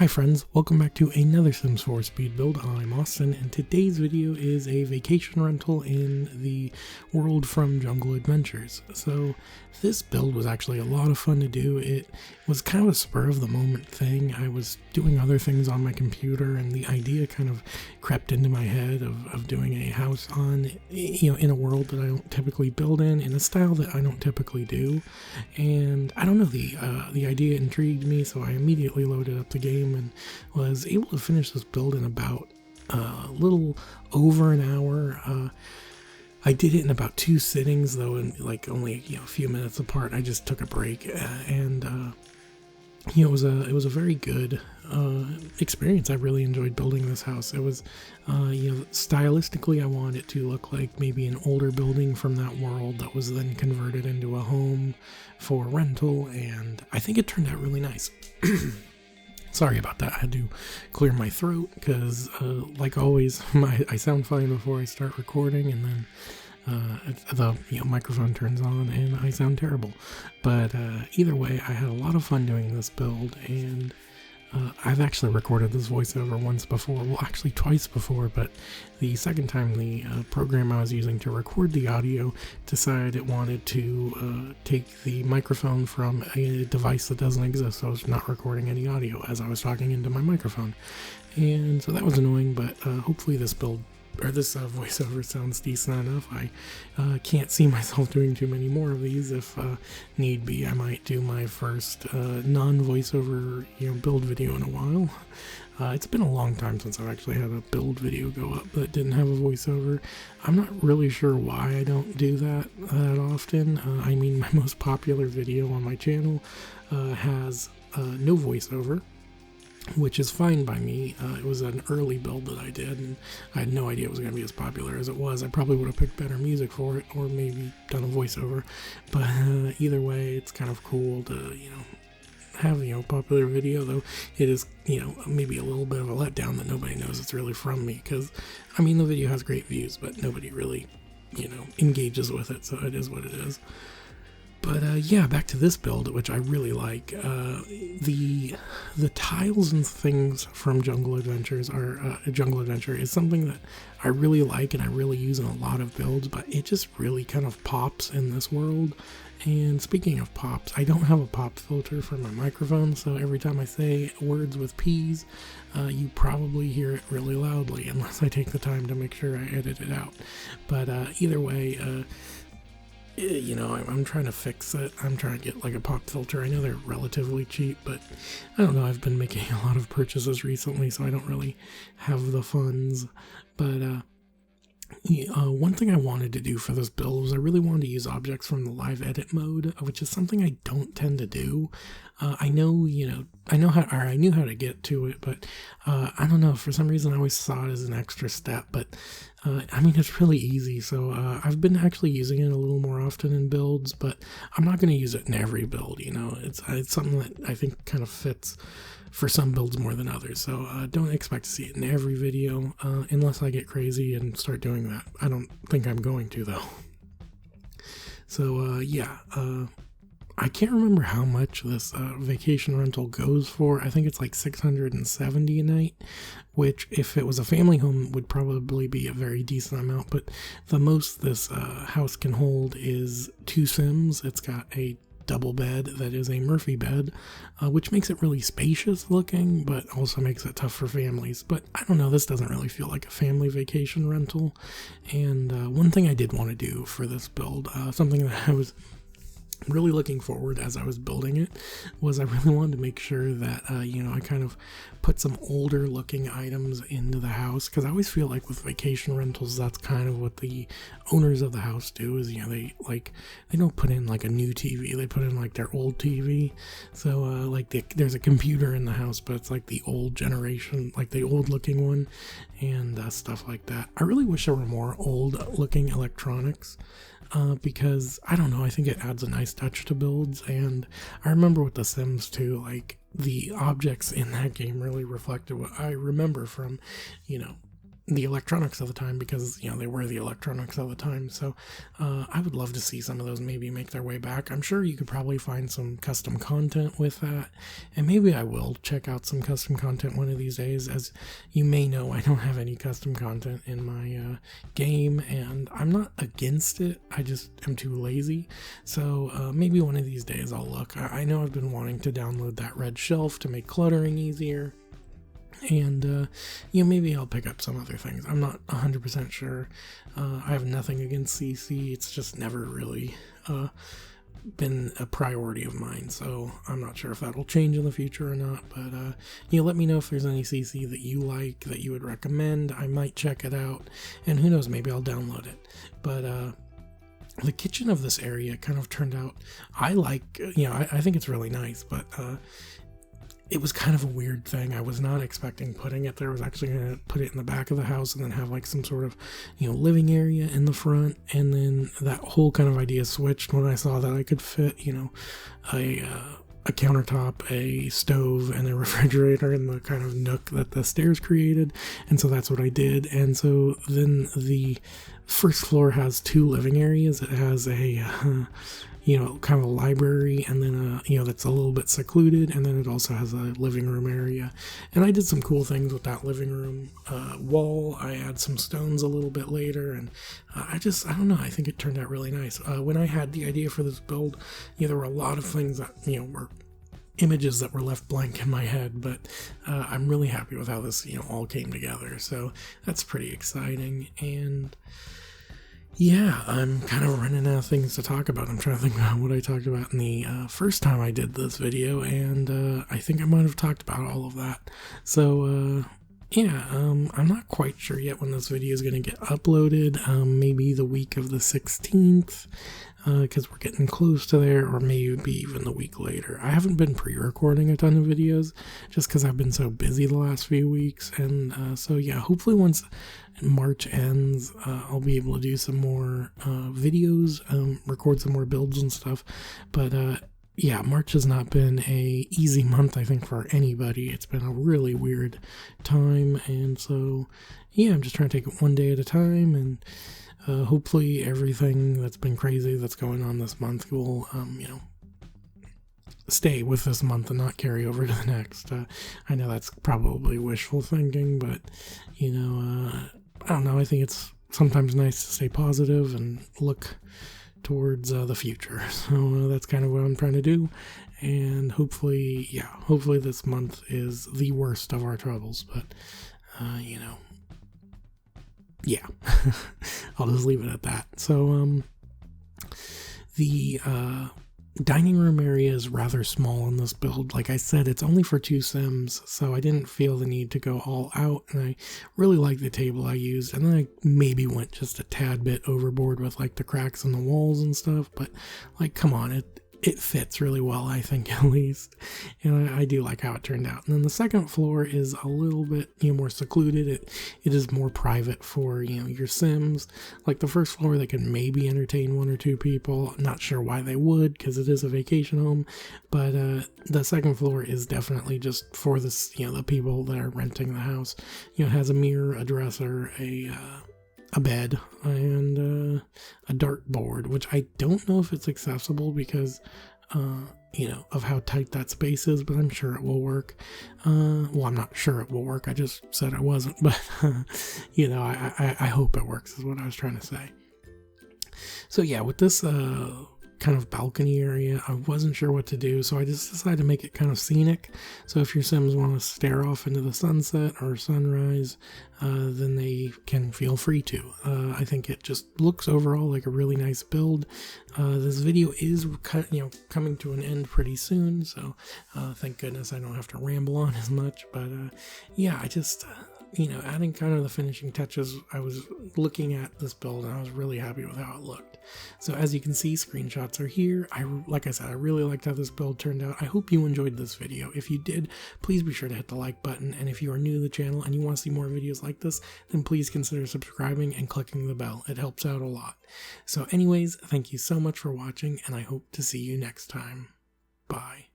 Hi friends, welcome back to another Sims 4 speed build. I'm Austin, and today's video is a vacation rental in the world from Jungle Adventures. So this build was actually a lot of fun to do. It was kind of a spur of the moment thing. I was doing other things on my computer and the idea kind of crept into my head of doing a house on, in a world that I don't typically build in a style that I don't typically do. And I don't know, the idea intrigued me, so I immediately loaded up the game and was able to finish this build in about a little over an hour. I did it in about 2 sittings though, and like only a few minutes apart. I just took a break, and it was a very good experience. I really enjoyed building this house. It was stylistically I wanted it to look like maybe an older building from that world that was then converted into a home for rental, and I think it turned out really nice. Sorry about that. I had to clear my throat because, like always, I sound fine before I start recording, and then the microphone turns on and I sound terrible. But either way, I had a lot of fun doing this build, and I've actually recorded this voiceover once before, well actually twice before, but the second time the program I was using to record the audio decided it wanted to take the microphone from a device that doesn't exist, so I was not recording any audio as I was talking into my microphone. And so that was annoying, but hopefully this voiceover sounds decent enough. I can't see myself doing too many more of these. If need be, I might do my first non-voiceover build video in a while. It's been a long time since I've actually had a build video go up that didn't have a voiceover. I'm not really sure why I don't do that often. I mean, my most popular video on my channel has no voiceover, which is fine by me. It was an early build that I did, and I had no idea it was going to be as popular as it was. I probably would have picked better music for it, or maybe done a voiceover, but either way, it's kind of cool to, have, a popular video, though it is, maybe a little bit of a letdown that nobody knows it's really from me, because, the video has great views, but nobody really, engages with it, so it is what it is. But yeah, back to this build, which I really like. The tiles and things from Jungle Adventure is something that I really like and I really use in a lot of builds, but it just really kind of pops in this world. And speaking of pops, I don't have a pop filter for my microphone, so every time I say words with P's, you probably hear it really loudly, unless I take the time to make sure I edit it out. But either way, I'm trying to fix it. I'm trying to get like a pop filter. I know they're relatively cheap, but I don't know. I've been making a lot of purchases recently, so I don't really have the funds. But one thing I wanted to do for this build was I really wanted to use objects from the live edit mode, which is something I don't tend to do. I knew how to get to it, but I don't know, for some reason I always saw it as an extra step, but it's really easy, so I've been actually using it a little more often in builds, but I'm not going to use it in every build. It's something that I think kind of fits for some builds more than others, so don't expect to see it in every video, unless I get crazy and start doing that. I don't think I'm going to, though. So I can't remember how much this vacation rental goes for. I think it's like $670 a night, which if it was a family home would probably be a very decent amount, but the most this house can hold is 2 Sims. It's got a double bed that is a Murphy bed, which makes it really spacious looking, but also makes it tough for families. But I don't know, this doesn't really feel like a family vacation rental. And one thing I did want to do for this build, something that I was really looking forward as I was building it, was I really wanted to make sure that I kind of put some older looking items into the house, because I always feel like with vacation rentals that's kind of what the owners of the house do, is they don't put in like a new TV, they put in like their old TV. So there's a computer in the house, but it's like the old generation, like the old looking one, and stuff like that. I really wish there were more old looking electronics, because I don't know, I think it adds a nice touch to builds. And I remember with The Sims 2, like the objects in that game really reflected what I remember from the electronics of the time, because they were the electronics of the time. So I would love to see some of those maybe make their way back. I'm sure you could probably find some custom content with that, and maybe I will check out some custom content one of these days. As you may know, I don't have any custom content in my game, and I'm not against it, I just am too lazy. So maybe one of these days I'll look. I know I've been wanting to download that red shelf to make cluttering easier, and maybe I'll pick up some other things. I'm not 100% sure. I have nothing against CC, it's just never really been a priority of mine, so I'm not sure if that'll change in the future or not. But let me know if there's any CC that you like, that you would recommend. I might check it out, and who knows, maybe I'll download it. But the kitchen of this area kind of turned out, I like, I think it's really nice, but it was kind of a weird thing. I was not expecting putting it there. I was actually going to put it in the back of the house and then have like some sort of, living area in the front. And then that whole kind of idea switched when I saw that I could fit, a countertop, a stove, and a refrigerator in the kind of nook that the stairs created. And so that's what I did. And so then the first floor has two living areas. It has a kind of a library, and then that's a little bit secluded, and then it also has a living room area. And I did some cool things with that living room wall. I add some stones a little bit later, and I don't know, I think it turned out really nice. When I had the idea for this build, there were a lot of things that were images that were left blank in my head, but I'm really happy with how this all came together. So that's pretty exciting. And yeah, I'm kind of running out of things to talk about. I'm trying to think about what I talked about in the first time I did this video, and I think I might have talked about all of that. So I'm not quite sure yet when this video is going to get uploaded. Maybe the week of the 16th, because we're getting close to there, or maybe even the week later. I haven't been pre-recording a ton of videos just because I've been so busy the last few weeks, and so yeah, hopefully once March ends, I'll be able to do some more videos, record some more builds and stuff. But yeah, March has not been a easy month, I think, for anybody. It's been a really weird time, and so yeah, I'm just trying to take it one day at a time, and hopefully everything that's been crazy that's going on this month will stay with this month and not carry over to the next. I know that's probably wishful thinking, but I don't know, I think it's sometimes nice to stay positive and look towards the future. So that's kind of what I'm trying to do, and hopefully this month is the worst of our troubles, but yeah, I'll just leave it at that. So the dining room area is rather small in this build. Like I said, it's only for 2 Sims, so I didn't feel the need to go all out, and I really like the table I used, and then I maybe went just a tad bit overboard with like the cracks in the walls and stuff, but like, come on, it fits really well, I think, at least, and I do like how it turned out. And then the second floor is a little bit more secluded. It is more private for your Sims. Like the first floor, they can maybe entertain 1 or 2 people. I'm not sure why they would, because it is a vacation home, but the second floor is definitely just for this the people that are renting the house. It has a mirror, a dresser, a bed, and a dartboard, which I don't know if it's accessible because of how tight that space is, but I'm sure it will work. Well, I'm not sure it will work, I just said it wasn't, but I hope it works is what I was trying to say. So yeah, with this kind of balcony area, I wasn't sure what to do, so I just decided to make it kind of scenic. So if your Sims want to stare off into the sunset or sunrise, then they can feel free to. I think it just looks overall like a really nice build. This video is coming to an end pretty soon, so thank goodness I don't have to ramble on as much. But yeah, I just adding kind of the finishing touches. I was looking at this build and I was really happy with how it looked. So as you can see, screenshots are here. Like I said, I really liked how this build turned out. I hope you enjoyed this video. If you did, please be sure to hit the like button. And if you are new to the channel and you want to see more videos like this, then please consider subscribing and clicking the bell. It helps out a lot. So anyways, thank you so much for watching, and I hope to see you next time. Bye.